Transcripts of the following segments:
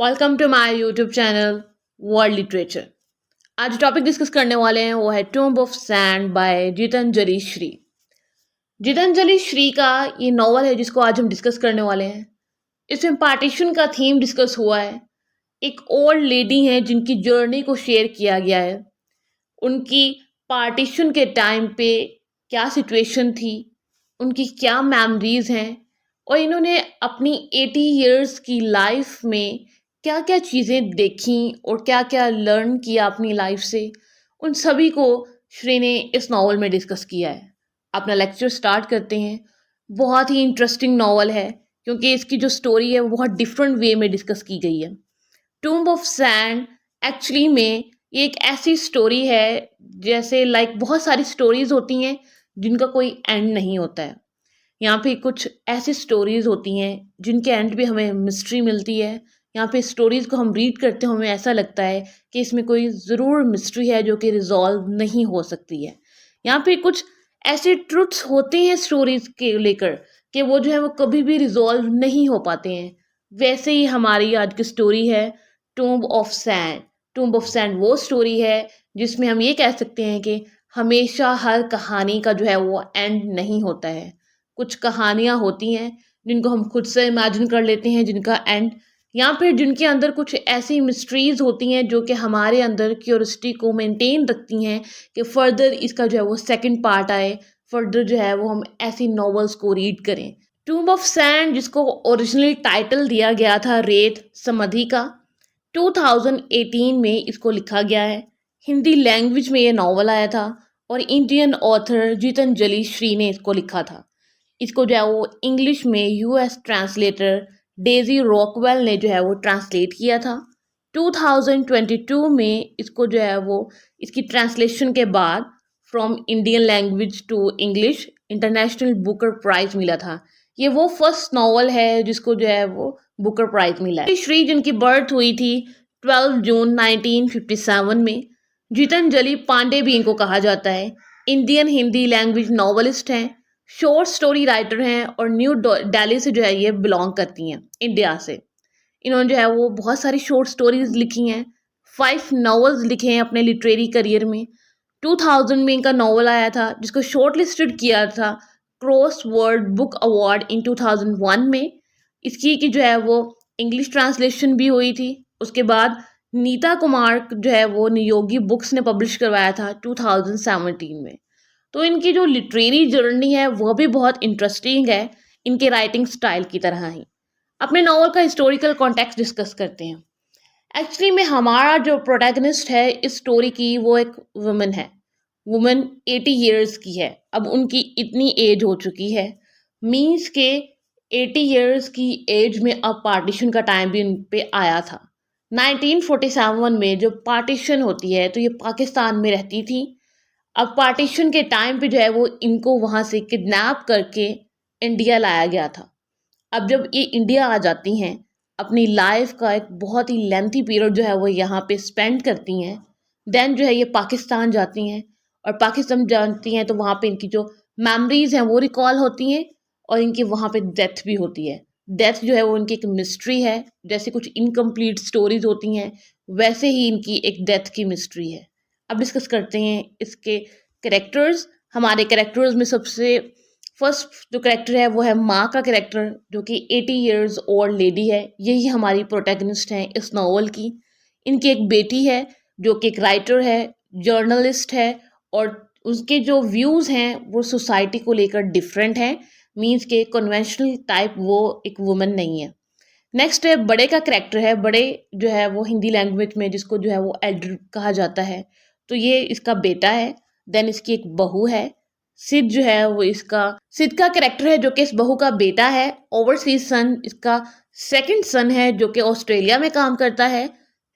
Welcome to my YouTube channel world literature. आज topic discuss करने वाले हैं वो है tomb of sand by Geetanjali Shree. Geetanjali Shree का ये नॉवल है जिसको आज हम डिस्कस करने वाले हैं। इसमें पार्टीशन का थीम डिस्कस हुआ है। एक ओल्ड लेडी है जिनकी जर्नी को शेयर किया गया है। उनकी पार्टीशन के टाइम पे क्या सिचुएशन थी, उनकी क्या मेमोरीज हैं और इन्होंने अपनी 80 इयर्स की लाइफ में क्या क्या चीज़ें देखी और क्या क्या लर्न किया अपनी लाइफ से, उन सभी को श्री ने इस नावल में डिस्कस किया है। अपना लेक्चर स्टार्ट करते हैं। बहुत ही इंटरेस्टिंग नावल है क्योंकि इसकी जो स्टोरी है वो बहुत डिफरेंट वे में डिस्कस की गई है। टूम्ब ऑफ सैंड एक्चुअली में ये एक ऐसी स्टोरी है जैसे बहुत सारी स्टोरीज होती हैं जिनका कोई एंड नहीं होता है। यहाँ पे कुछ ऐसी स्टोरीज होती हैं जिनके एंड भी हमें मिस्ट्री मिलती है। यहाँ पे स्टोरीज को हम रीड करते हैं, हमें ऐसा लगता है कि इसमें कोई ज़रूर मिस्ट्री है जो कि रिजॉल्व नहीं हो सकती है। यहाँ पे कुछ ऐसे ट्रुथ्स होते हैं स्टोरीज के लेकर कि वो जो है वो कभी भी रिजॉल्व नहीं हो पाते हैं। वैसे ही हमारी आज की स्टोरी है tomb of sand. Tomb of sand वो स्टोरी है जिसमें हम ये कह सकते हैं कि हमेशा हर कहानी का जो है वो एंड नहीं होता है। कुछ कहानियाँ होती हैं जिनको हम खुद से इमेजिन कर लेते हैं जिनका एंड, या फिर जिनके अंदर कुछ ऐसी मिस्ट्रीज होती हैं जो कि हमारे अंदर क्यूरियोसिटी को मेंटेन रखती हैं कि फर्दर इसका जो है वो सेकंड पार्ट आए, फर्दर जो है वो हम ऐसी नॉवेल्स को रीड करें। टूम्ब ऑफ सैंड जिसको ओरिजिनली टाइटल दिया गया था रेत समाधि का, 2018 में इसको लिखा गया है। हिंदी लैंग्वेज में ये नावल आया था और इंडियन ऑथर गीतांजलि श्री ने इसको लिखा था। इसको जो है वो इंग्लिश में यूएस ट्रांसलेटर डेजी रॉकवेल ने जो है वो ट्रांसलेट किया था। 2022 में इसको जो है वो इसकी ट्रांसलेशन के बाद from Indian language to English international Booker prize मिला था। ये वो फर्स्ट नावल है जिसको जो है वो बुकर प्राइज मिला है। श्री जिनकी बर्थ हुई थी 12 जून 1957 में। गीतांजलि पांडे भी इनको कहा जाता है। इंडियन हिंदी लैंग्वेज नॉवलिस्ट हैं, शॉर्ट स्टोरी राइटर हैं और न्यू दिल्ली से जो है ये बिलोंग करती हैं, इंडिया से। इन्होंने जो है वो बहुत सारी शॉर्ट स्टोरीज लिखी हैं, 5 नॉवेल्स लिखे हैं अपने लिटरेरी करियर में। 2000 में इनका नॉवल आया था जिसको शॉर्ट लिस्टेड किया था cross world book award in 2001 में। इसकी की जो है वो इंग्लिश ट्रांसलेशन भी हुई थी। उसके बाद नीता कुमार जो है वो नियोगी बुक्स ने पब्लिश करवाया था 2017 में। तो इनकी जो लिटरेरी जर्नी है वह भी बहुत इंटरेस्टिंग है, इनके राइटिंग स्टाइल की तरह ही। अपने नॉवल का हिस्टोरिकल कॉन्टेक्स्ट डिस्कस करते हैं। एक्चुअली में हमारा जो प्रोटैगनिस्ट है इस स्टोरी की वो एक वुमन है। वुमन 80 इयर्स की है। अब उनकी इतनी एज हो चुकी है, मीन्स के 80 इयर्स की एज में अब पार्टीशन का टाइम भी उन पे आया था। 1947 में जो पार्टीशन होती है तो ये पाकिस्तान में रहती थी। अब पार्टीशन के टाइम पे जो है वो इनको वहाँ से किडनैप करके इंडिया लाया गया था। अब जब ये इंडिया आ जाती हैं, अपनी लाइफ का एक बहुत ही लेंथी पीरियड जो है वो यहाँ पे स्पेंड करती हैं। देन जो है ये पाकिस्तान जाती हैं और पाकिस्तान जाती हैं तो वहाँ पे इनकी जो मेमोरीज हैं वो रिकॉल होती हैं और इनकी वहाँ पे डेथ भी होती है। डेथ जो है वो इनकी एक मिस्ट्री है। जैसे कुछ इनकम्प्लीट स्टोरीज होती हैं वैसे ही इनकी एक डेथ की मिस्ट्री है। अब डिस्कस करते हैं इसके कैरेक्टर्स। हमारे कैरेक्टर्स में सबसे फर्स्ट जो कैरेक्टर है वो है माँ का कैरेक्टर, जो कि 80 इयर्स ओल्ड लेडी है। यही हमारी प्रोटैगनिस्ट है इस नावल की। इनकी एक बेटी है जो कि एक राइटर है, जर्नलिस्ट है और उसके जो व्यूज़ हैं वो सोसाइटी को लेकर डिफरेंट हैं। मीन्स के कन्वेंशनल टाइप वो एक वुमन नहीं है। नेक्स्ट है बड़े का कैरेक्टर है। बड़े जो है वो हिंदी लैंग्वेज में जिसको जो है वो एल्डर कहा जाता है, तो ये इसका बेटा है। देन इसकी एक बहू है सिद्ध जो है वो इसका सिद्ध का कैरेक्टर है जो कि इस बहू का बेटा है। ओवरसीज सन इसका सेकंड सन है जो कि ऑस्ट्रेलिया में काम करता है।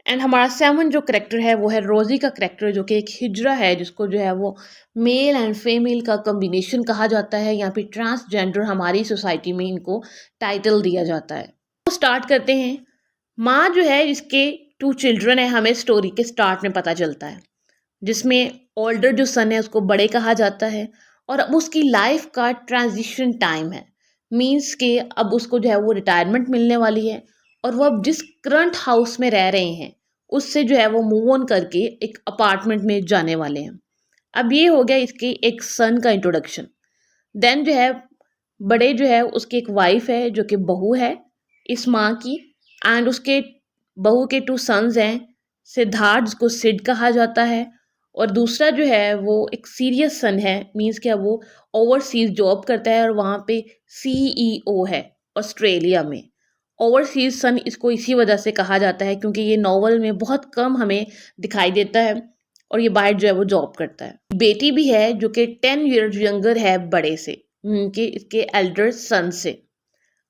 एंड हमारा 7 जो कैरेक्टर है वो है रोजी का कैरेक्टर जो कि एक हिजरा है जिसको जो है वो मेल एंड फीमेल का कॉम्बिनेशन कहा जाता है। यहाँ पे ट्रांसजेंडर हमारी सोसाइटी में इनको टाइटल दिया जाता है। तो स्टार्ट करते हैं। माँ जो है इसके 2 चिल्ड्रन है, हमें स्टोरी के स्टार्ट में पता चलता है, जिसमें ओल्डर जो सन है उसको बड़े कहा जाता है और अब उसकी लाइफ का ट्रांजिशन टाइम है। मीन्स के अब उसको जो है वो रिटायरमेंट मिलने वाली है और वो अब जिस करंट हाउस में रह रहे हैं उससे जो है वो मूव ऑन करके एक अपार्टमेंट में जाने वाले हैं। अब ये हो गया इसके एक सन का इंट्रोडक्शन। देन जो है बड़े जो है उसकी एक वाइफ है जो कि बहू है इस माँ की, एंड उसके बहू के टू सन्स हैं, सिद्धार्थ जिसको सिड कहा जाता है, और दूसरा जो है वो एक सीरियस सन है, मीन्स क्या वो ओवरसीज जॉब करता है और वहाँ पे सीईओ है ऑस्ट्रेलिया में। ओवरसीज सन इसको इसी वजह से कहा जाता है क्योंकि ये नॉवल में बहुत कम हमें दिखाई देता है और ये बाहर जो है वो जॉब करता है। बेटी भी है जो कि 10 ईयर्स यंगर है बड़े से, उनके इसके एल्डर सन से।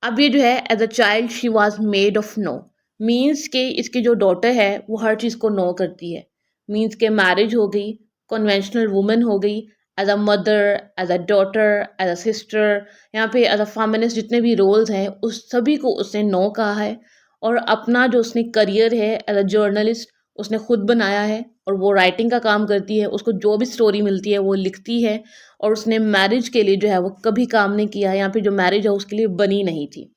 अब ये जो है as a child she was made of no, means के इसकी जो डॉटर है वो हर चीज़ को नो करती है। मीन्स के मैरिज हो गई, कन्वेंशनल वुमेन हो गई, as a mother, as a daughter, as a sister, यहाँ पे एज अ फेमिनिस्ट जितने भी रोल्स हैं उस सभी को उसने नो कहा है। और अपना जो उसने करियर है एज अ जर्नलिस्ट उसने खुद बनाया है और वो राइटिंग का काम करती है, उसको जो भी स्टोरी मिलती है वो लिखती है। और उसने मैरिज के लिए जो है वो कभी काम नहीं किया, यहाँ पे जो मैरिज है उसके लिए बनी नहीं थी।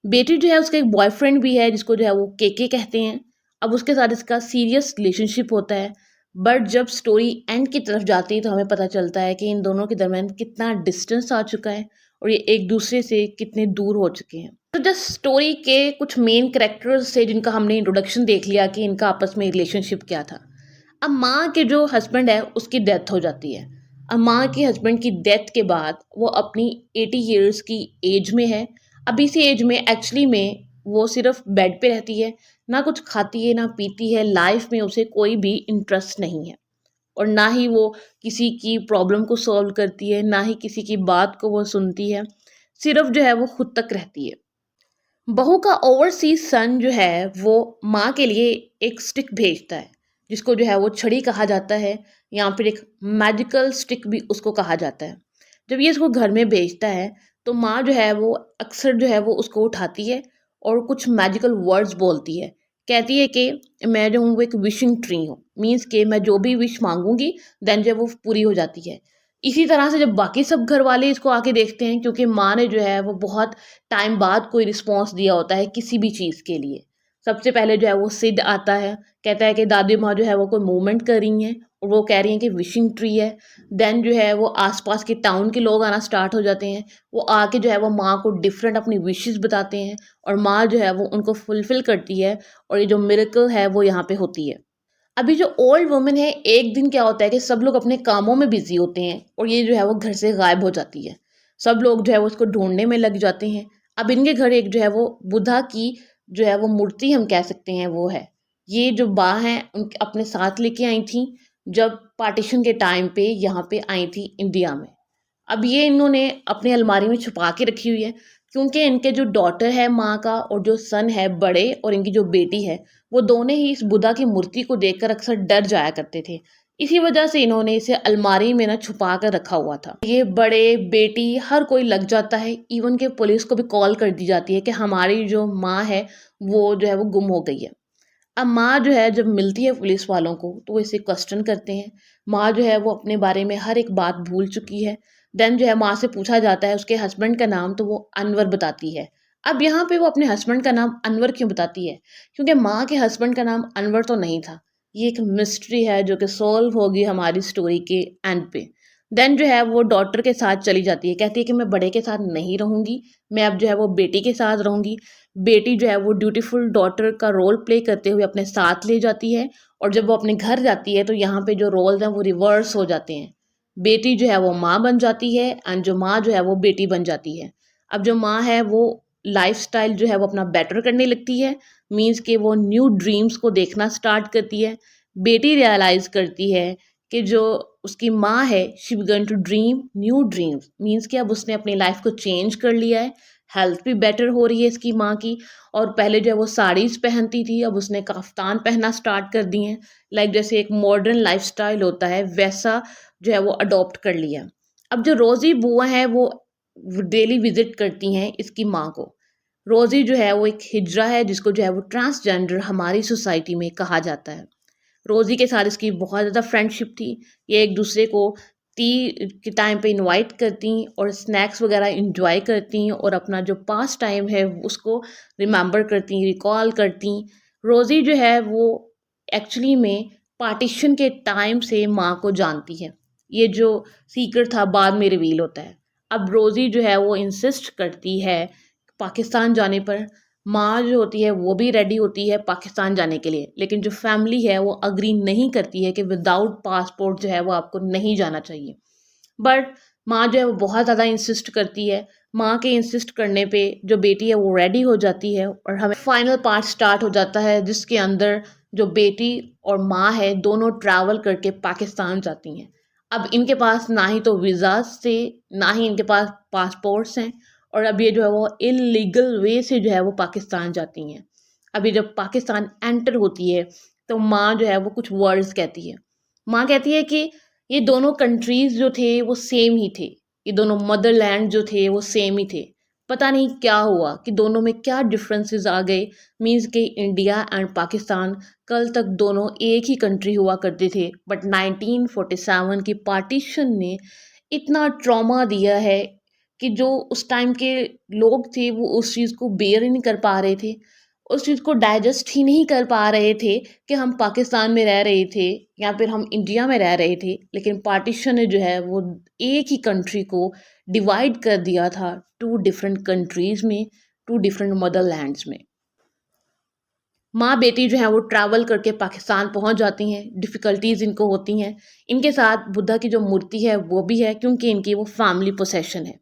बेटी जो है उसका एक बॉयफ्रेंड भी है जिसको जो है वो केके कहते हैं। अब उसके साथ इसका सीरियस रिलेशनशिप होता है, बट जब स्टोरी एंड की तरफ जाती है तो हमें पता चलता है कि इन दोनों के दरमियान कितना डिस्टेंस आ चुका है और ये एक दूसरे से कितने दूर हो चुके हैं। तो जस्ट स्टोरी के कुछ मेन कैरेक्टर्स से जिनका हमने इंट्रोडक्शन देख लिया कि इनका आपस में रिलेशनशिप क्या था। अब माँ के जो हस्बैंड है उसकी डेथ हो जाती है। अब माँ के हस्बैंड की डेथ के बाद वो अपनी 80 ईयर्स की एज में है। अब इसी एज में एक्चुअली में वो सिर्फ बेड पे रहती है, ना कुछ खाती है ना पीती है, लाइफ में उसे कोई भी इंटरेस्ट नहीं है और ना ही वो किसी की प्रॉब्लम को सॉल्व करती है, ना ही किसी की बात को वो सुनती है, सिर्फ जो है वो खुद तक रहती है। बहू का ओवरसीज सन जो है वो माँ के लिए एक स्टिक भेजता है जिसको जो है वो छड़ी कहा जाता है, या फिर एक मैजिकल स्टिक भी उसको कहा जाता है। जब ये इसको घर में भेजता है तो माँ जो है वो अक्सर जो है वो उसको उठाती है और कुछ मैजिकल वर्ड्स बोलती है। कहती है कि मैं जो हूँ वो एक विशिंग ट्री हूँ, मीन्स के मैं जो भी विश मांगूंगी देन जो है वो पूरी हो जाती है। इसी तरह से जब बाकी सब घर वाले इसको आके देखते हैं, क्योंकि माँ ने जो है वो बहुत टाइम बाद कोई रिस्पॉन्स दिया होता है किसी भी चीज़ के लिए। सबसे पहले जो है वो सिड आता है, कहता है कि दादी माँ जो है वो कोई मूवमेंट कर रही हैं और वो कह रही हैं कि विशिंग ट्री है। देन जो है वो आसपास के टाउन के लोग आना स्टार्ट हो जाते हैं, वो आके जो है वो माँ को डिफरेंट अपनी विशेस बताते हैं और माँ जो है वो उनको फुलफिल करती है और ये जो मिरेकल है वो यहाँ पे होती है। अभी जो ओल्ड वुमेन है, एक दिन क्या होता है कि सब लोग अपने कामों में बिजी होते हैं और ये जो है वो घर से गायब हो जाती है। सब लोग जो है वो उसको ढूंढने में लग जाते हैं। अब इनके घर एक जो है वो बुद्धा की जो है वो मूर्ति हम कह सकते हैं वो है। ये जो बा हैं उन अपने साथ लेके आई थी जब पार्टीशन के टाइम पे यहाँ पे आई थी इंडिया में। अब ये इन्होंने अपनी अलमारी में छुपा के रखी हुई है क्योंकि इनके जो डॉटर है माँ का और जो सन है बड़े और इनकी जो बेटी है वो दोनों ही इस बुद्धा की मूर्ति को देखकर अक्सर डर जाया करते थे। इसी वजह से इन्होंने इसे अलमारी में ना छुपा कर रखा हुआ था। ये बड़े बेटी हर कोई लग जाता है, इवन के पुलिस को भी कॉल कर दी जाती है कि हमारी जो माँ है वो जो है वो गुम हो गई है। अब माँ जो है जब मिलती है पुलिस वालों को तो वो इसे क्वेश्चन करते हैं। माँ जो है वो अपने बारे में हर एक बात भूल चुकी है। देन जो है माँ से पूछा जाता है उसके हस्बैंड का नाम, तो वो अनवर बताती है। अब यहाँ पे वो अपने हस्बैंड का नाम अनवर क्यों बताती है, क्योंकि माँ के हस्बैंड का नाम अनवर तो नहीं था। ये एक मिस्ट्री है जो कि सॉल्व होगी हमारी स्टोरी के एंड पे। देन जो है वो डॉटर के साथ चली जाती है, कहती है कि मैं बड़े के साथ नहीं रहूँगी, मैं अब जो है वो बेटी के साथ रहूँगी। बेटी जो है वो ड्यूटीफुल डॉटर का रोल प्ले करते हुए अपने साथ ले जाती है और जब वो अपने घर जाती है तो यहाँ पे जो रोल्स हैं वो रिवर्स हो जाते हैं। बेटी जो है वो माँ बन जाती है एंड जो माँ जो है वो बेटी बन जाती है। अब जो माँ है वो लाइफस्टाइल जो है वो अपना बेटर करने लगती है, मीन्स कि वो न्यू ड्रीम्स को देखना स्टार्ट करती है। बेटी रियलाइज करती है कि जो उसकी माँ है she began to dream new dreams, means कि अब उसने अपनी लाइफ को चेंज कर लिया है। हेल्थ भी बेटर हो रही है इसकी माँ की, और पहले जो है वो साड़ीज़ पहनती थी अब उसने काफ्तान पहनना स्टार्ट कर दिए हैं। लाइक जैसे एक मॉडर्न लाइफस्टाइल होता है वैसा जो है वो अडॉप्ट कर लिया। अब जो रोज़ी बुआ हैं वो डेली विजिट करती हैं इसकी माँ को। रोज़ी जो है वो एक हिजड़ा है जिसको जो है वो ट्रांसजेंडर हमारी सोसाइटी में कहा जाता है। रोज़ी के साथ इसकी बहुत ज़्यादा फ्रेंडशिप थी, ये एक दूसरे को टी के टाइम पे इनवाइट करती और स्नैक्स वगैरह इंजॉय करती और अपना जो पास टाइम है उसको रिमेंबर करती, रिकॉल करती। रोज़ी जो है वो एक्चुअली में पार्टीशन के टाइम से माँ को जानती है। ये जो सीक्रेट था बाद में रिवील होता है। अब रोज़ी जो है वो इंसिस्ट करती है पाकिस्तान जाने पर। माँ जो होती है वो भी रेडी होती है पाकिस्तान जाने के लिए, लेकिन जो फैमिली है वो अग्री नहीं करती है कि विदाउट पासपोर्ट जो है वो आपको नहीं जाना चाहिए। बट माँ जो है वो बहुत ज़्यादा इंसिस्ट करती है। माँ के इंसिस्ट करने पे जो बेटी है वो रेडी हो जाती है और हमें फाइनल पार्ट स्टार्ट हो जाता है जिसके अंदर जो बेटी और माँ है दोनों ट्रैवल करके पाकिस्तान जाती हैं। अब इनके पास ना ही तो वीज़ाज थे, ना ही इनके पास पासपोर्ट्स हैं, और अब ये जो है वो इलीगल वे से जो है वो पाकिस्तान जाती हैं। अभी जब पाकिस्तान एंटर होती है तो माँ जो है वो कुछ वर्ड्स कहती है। माँ कहती है कि ये दोनों कंट्रीज़ जो थे वो सेम ही थे, ये दोनों मदरलैंड जो थे वो सेम ही थे। पता नहीं क्या हुआ कि दोनों में क्या डिफरेंसेस आ गए। मींस के इंडिया एंड पाकिस्तान कल तक दोनों एक ही कंट्री हुआ करते थे, बट 1947 की पार्टीशन ने इतना ट्रॉमा दिया है कि जो उस टाइम के लोग थे वो उस चीज़ को बेयर ही नहीं कर पा रहे थे, उस चीज़ को डाइजेस्ट ही नहीं कर पा रहे थे कि हम पाकिस्तान में रह रहे थे या फिर हम इंडिया में रह रहे थे, लेकिन पार्टीशन ने जो है वो एक ही कंट्री को डिवाइड कर दिया था टू डिफरेंट कंट्रीज़ में, टू डिफरेंट मदरलैंड्स में। माँ बेटी जो है वो ट्रैवल करके पाकिस्तान पहुंच जाती हैं। डिफ़िकल्टीज़ इनको होती हैं। इनके साथ बुद्धा की जो मूर्ति है वो भी है, क्योंकि इनकी वो फैमिली पोसेशन है।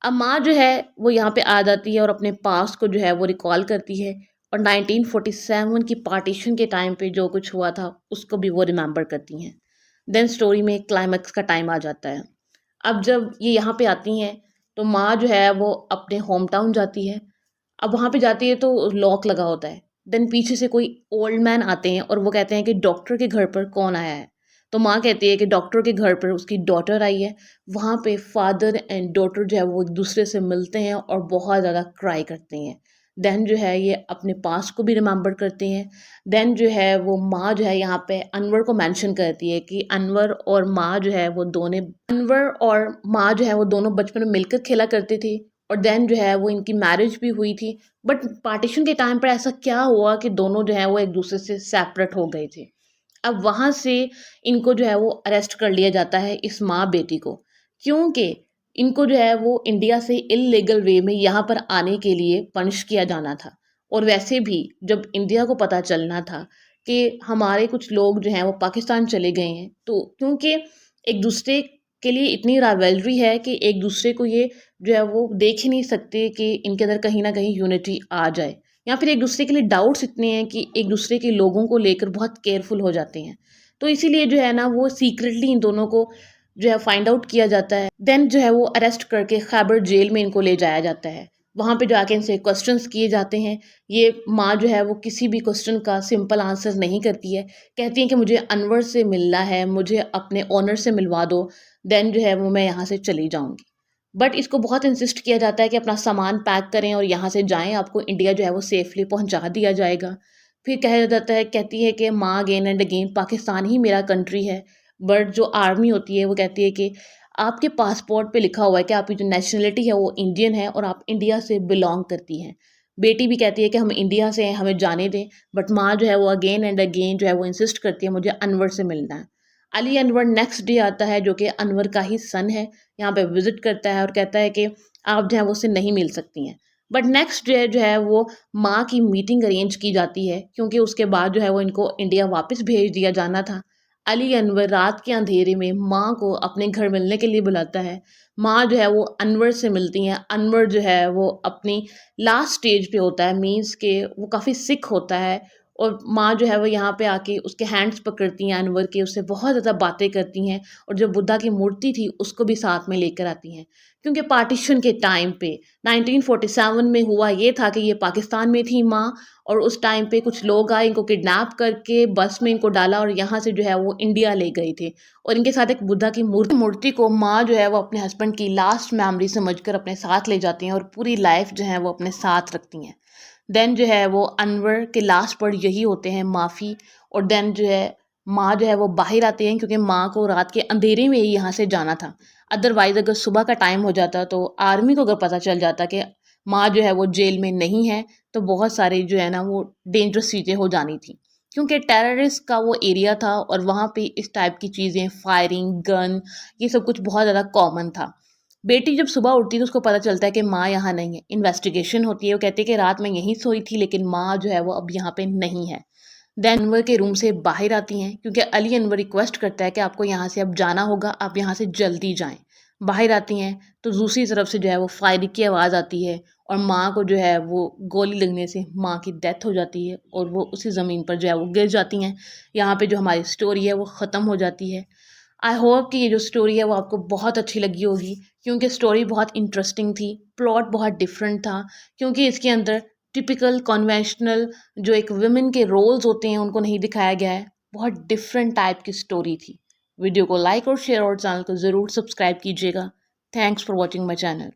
अब माँ जो है वो यहाँ पे आ जाती है और अपने पास्ट को जो है वो रिकॉल करती है, और 1947 की पार्टीशन के टाइम पे जो कुछ हुआ था उसको भी वो रिमेंबर करती हैं। देन स्टोरी में क्लाइमैक्स का टाइम आ जाता है। अब जब ये यहाँ पे आती हैं तो माँ जो है वो अपने होम टाउन जाती है। अब वहाँ पे जाती है तो लॉक लगा होता है। देन पीछे से कोई ओल्ड मैन आते हैं और वो कहते हैं कि डॉक्टर के घर पर कौन आया है। तो माँ कहती है कि डॉक्टर के घर पर उसकी डॉटर आई है। वहाँ पे फादर एंड डॉटर जो है वो एक दूसरे से मिलते हैं और बहुत ज़्यादा क्राई करते हैं। देन जो है ये अपने पास्ट को भी रिमेंबर करते हैं। देन जो है वो माँ जो है यहाँ पे अनवर को मेंशन करती है कि अनवर और माँ जो है वो दोनों बचपन में मिलकर खेला करते थे, और देन जो है वो इनकी मैरिज भी हुई थी। बट पार्टीशन के टाइम पर ऐसा क्या हुआ कि दोनों जो है वो एक दूसरे से सेपरेट हो गए थे। अब वहाँ से इनको जो है वो अरेस्ट कर लिया जाता है, इस माँ बेटी को, क्योंकि इनको जो है वो इंडिया से इलीगल वे में यहाँ पर आने के लिए पनिश किया जाना था। और वैसे भी जब इंडिया को पता चलना था कि हमारे कुछ लोग जो हैं वो पाकिस्तान चले गए हैं, तो क्योंकि एक दूसरे के लिए इतनी राइवलरी है कि एक दूसरे को ये जो है वो देख ही नहीं सकते कि इनके अंदर कहीं ना कहीं यूनिटी आ जाए, या फिर एक दूसरे के लिए डाउट्स इतने हैं कि एक दूसरे के लोगों को लेकर बहुत केयरफुल हो जाते हैं। तो इसीलिए जो है ना वो सीक्रेटली इन दोनों को जो है फाइंड आउट किया जाता है। देन जो है वो अरेस्ट करके खैबर जेल में इनको ले जाया जाता है। वहाँ पे जाके इनसे क्वेश्चंस किए जाते हैं। ये माँ जो है वो किसी भी क्वेश्चन का सिंपल आंसर नहीं करती है। कहती है कि मुझे अनवर से मिलना है, मुझे अपने ओनर से मिलवा दो, देन जो है वो मैं यहाँ से चली जाऊँगी। बट इसको बहुत इंसिस्ट किया जाता है कि अपना सामान पैक करें और यहाँ से जाएं, आपको इंडिया जो है वो सेफली पहुँचा दिया जाएगा। फिर कहा जाता है, कहती है कि माँ अगेन एंड अगेन पाकिस्तान ही मेरा कंट्री है। बट जो आर्मी होती है वो कहती है कि आपके पासपोर्ट पे लिखा हुआ है कि आपकी जो नेशनलिटी है वो इंडियन है और आप इंडिया से बिलोंग करती हैं। बेटी भी कहती है कि हम इंडिया से हैं, हमें जाने दें। बट माँ जो है वो अगेन एंड अगेन जो है वो इंसिस्ट करती है मुझे अनवर से मिलना है। अली अनवर नेक्स्ट डे आता है, जो कि अनवर का ही सन है, यहाँ पे विजिट करता है और कहता है कि आप जो है वो उससे नहीं मिल सकती हैं। बट नेक्स्ट डे जो है वो माँ की मीटिंग अरेंज की जाती है, क्योंकि उसके बाद जो है वो इनको इंडिया वापस भेज दिया जाना था। अली अनवर रात के अंधेरे में माँ को अपने घर मिलने के लिए बुलाता है। माँ जो है वो अनवर से मिलती हैं। अनवर जो है वो अपनी लास्ट स्टेज पे होता है, मीन्स के वो काफ़ी सिक होता है, और माँ जो है वो यहाँ पे आके उसके हैंड्स पकड़ती हैं अनवर के, उससे बहुत ज़्यादा बातें करती हैं, और जो बुद्धा की मूर्ति थी उसको भी साथ में लेकर आती हैं। क्योंकि पार्टीशन के टाइम पे 1947 में हुआ ये था कि ये पाकिस्तान में थी माँ, और उस टाइम पे कुछ लोग आए, इनको किडनैप करके बस में इनको डाला और यहाँ से जो है वो इंडिया ले गए थे, और इनके साथ एक बुद्धा की मूर्ति को माँ जो है वो अपने हस्बैंड की लास्ट मेमोरी समझकर अपने साथ ले जाती हैं और पूरी लाइफ जो है वो अपने साथ रखती हैं। देन जो है वो अनवर के लास्ट वर्ड यही होते हैं, माफ़ी। और देन जो है माँ जो है वो बाहर आती हैं क्योंकि माँ को रात के अंधेरे में ही यहाँ से जाना था। अदरवाइज़ अगर सुबह का टाइम हो जाता तो आर्मी को अगर पता चल जाता कि माँ जो है वो जेल में नहीं है, तो बहुत सारी जो है ना वो डेंजरस चीज़ें हो जानी थी। क्योंकि टेररिस्ट का वो एरिया था और वहाँ पे इस टाइप की चीज़ें फायरिंग, गन, ये सब कुछ बहुत ज़्यादा कॉमन था। बेटी जब सुबह उठती है तो उसको पता चलता है कि माँ यहाँ नहीं है। इन्वेस्टिगेशन होती है, वो कहती है कि रात में यहीं सोई थी लेकिन माँ जो है वो अब यहाँ पे नहीं है। देन अनवर के रूम से बाहर आती हैं क्योंकि अली अनवर रिक्वेस्ट करता है कि आपको यहाँ से अब जाना होगा, आप यहाँ से जल्दी जाएं। बाहर आती हैं तो दूसरी तरफ से जो है वो फायरिंग की आवाज़ आती है और माँ को जो है वो गोली लगने से माँ की डेथ हो जाती है और वो उसी ज़मीन पर जो है वो गिर जाती हैं। यहाँ पे जो हमारी स्टोरी है वो ख़त्म हो जाती है। आई होप कि ये जो स्टोरी है वो आपको बहुत अच्छी लगी होगी क्योंकि स्टोरी बहुत इंटरेस्टिंग थी, प्लॉट बहुत डिफरेंट था क्योंकि इसके अंदर टिपिकल कन्वेंशनल जो एक वुमेन के रोल्स होते हैं उनको नहीं दिखाया गया है। बहुत डिफरेंट टाइप की स्टोरी थी। वीडियो को लाइक और शेयर और चैनल को ज़रूर सब्सक्राइब कीजिएगा। Thanks for watching my channel.